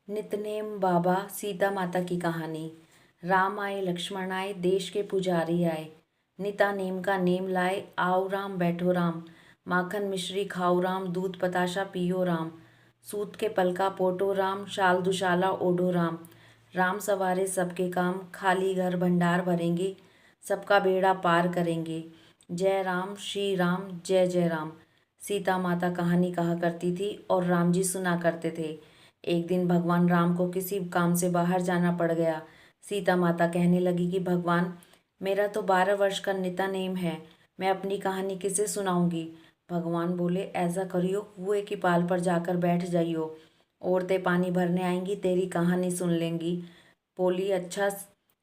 नितनेम बाबा सीता माता की कहानी। राम आए लक्ष्मण आए देश के पुजारी आए। निता नेम का नेम लाए आओ राम बैठो राम। माखन मिश्री खाओ राम दूध बताशा पियो राम। सूत के पलका पोटो राम शाल दुशाला ओढ़ो राम। राम सवारे सबके काम खाली घर भंडार भरेंगे। सबका बेड़ा पार करेंगे। जय राम श्री राम जय जय राम। सीता माता कहानी कहा करती थी और राम जी सुना करते थे। एक दिन भगवान राम को किसी काम से बाहर जाना पड़ गया। सीता माता कहने लगी कि भगवान, मेरा तो 12 वर्ष का निता नेम है, मैं अपनी कहानी किसे सुनाऊंगी। भगवान बोले, ऐसा करियो, कुएं की पाल पर जाकर बैठ जाइयो। औरतें पानी भरने आएंगी, तेरी कहानी सुन लेंगी। बोली, अच्छा।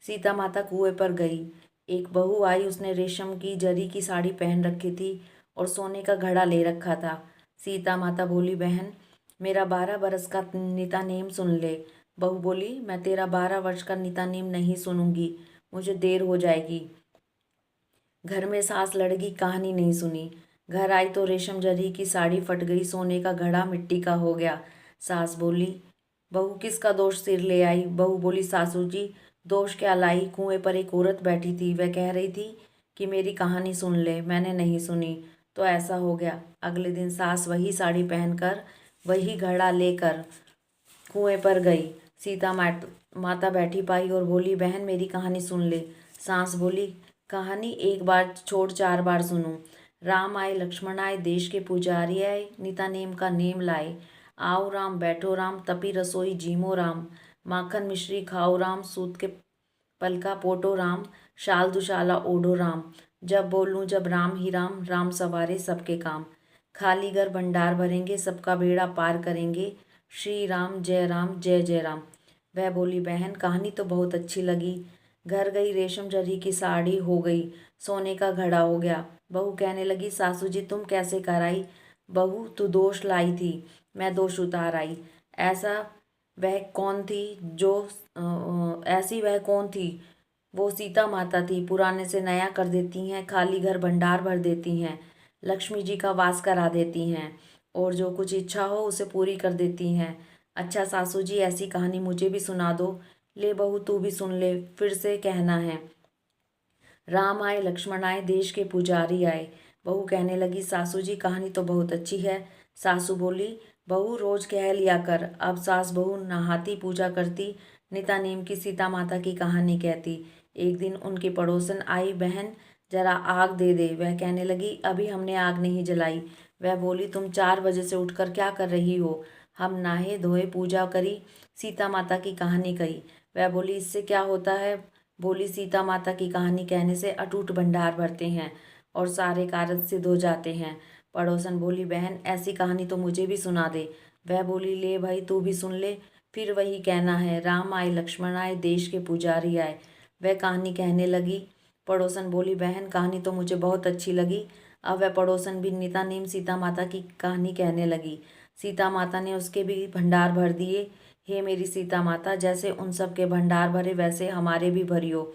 सीता माता कुएं पर गई। एक बहू आई, उसने रेशम की जरी की साड़ी पहन रखी थी और सोने का घड़ा ले रखा था। सीता माता बोली, बहन, मेरा 12 बरस का निता नेम सुन ले। बहू बोली, मैं तेरा 12 वर्ष का निता नेम नहीं सुनूंगी, मुझे देर हो जाएगी। घर में सास लड़की कहानी नहीं सुनी। घर आई तो रेशम जरी की साड़ी फट गई, सोने का घड़ा मिट्टी का हो गया। सास बोली, बहू किसका दोष सिर ले आई। बहू बोली, सासू जी, दोष क्या लाई। कुएं पर एक औरत बैठी थी, वह कह रही थी कि मेरी कहानी सुन ले, मैंने नहीं सुनी तो ऐसा हो गया। अगले दिन सास वही साड़ी पहनकर वही घड़ा लेकर कुएं पर गई। सीता माता बैठी पाई और बोली, बहन, मेरी कहानी सुन ले। सास बोली, कहानी एक बार छोड़ 4 बार सुनूं। राम आए लक्ष्मण आए देश के पुजारी आए। निता नेम का नेम लाए आओ राम बैठो राम। तपी रसोई जीमो राम। माखन मिश्री खाओ राम। सूत के पलका पोटो राम। शाल दुशाला ओढ़ो राम। जब बोलूं जब राम ही राम, राम सवारे सबके काम। खाली घर भंडार भरेंगे, सबका बेड़ा पार करेंगे। श्री राम जय जय राम। वह बोली, बहन, कहानी तो बहुत अच्छी लगी। घर गई, रेशम जरी की साड़ी हो गई, सोने का घड़ा हो गया। बहू कहने लगी, सासू जी, तुम कैसे कर आई। बहू, तू दोष लाई थी, मैं दोष उतार आई। ऐसा वह कौन थी जो ऐसी वह कौन थी। वो सीता माता थी, पुराने से नया कर देती हैं, खाली घर भंडार भर देती हैं, लक्ष्मी जी का वास करा देती हैं और जो कुछ इच्छा हो उसे पूरी कर देती हैं। अच्छा सासू जी, ऐसी कहानी मुझे भी सुना दो। ले बहू, तू भी सुन ले, फिर से कहना है। राम आए लक्ष्मण आए देश के पुजारी आए। बहू कहने लगी, सासू जी, कहानी तो बहुत अच्छी है। सासू बोली, बहू रोज कह लिया कर। अब सास बहू नहाती पूजा करती, निता नेम की सीता माता की कहानी कहती। एक दिन उनकी पड़ोसन आई, बहन जरा आग दे दे। वह कहने लगी, अभी हमने आग नहीं जलाई। वह बोली, तुम 4 बजे से उठकर क्या कर रही हो। हम नहाए धोए पूजा करी, सीता माता की कहानी कही। वह बोली, इससे क्या होता है। बोली, सीता माता की कहानी कहने से अटूट भंडार भरते हैं और सारे कार्य सिद्ध हो जाते हैं। पड़ोसन बोली, बहन, ऐसी कहानी तो मुझे भी सुना दे। वह बोली, ले भाई, तू भी सुन ले, फिर वही कहना है। राम आए लक्ष्मण आए देश के पुजारी आए। वह कहानी कहने लगी। पड़ोसन बोली, बहन, कहानी तो मुझे बहुत अच्छी लगी। अब वह पड़ोसन भी निता नेम सीता माता की कहानी कहने लगी। सीता माता ने उसके भी भंडार भर दिए। हे मेरी सीता माता, जैसे उन सब के भंडार भरे वैसे हमारे भी भरियो।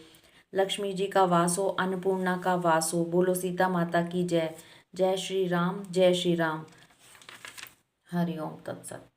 लक्ष्मी जी का वास हो, अन्नपूर्णा का वास हो। बोलो सीता माता की जय। जय श्री राम जय श्री राम। हरि ओम तत्सत।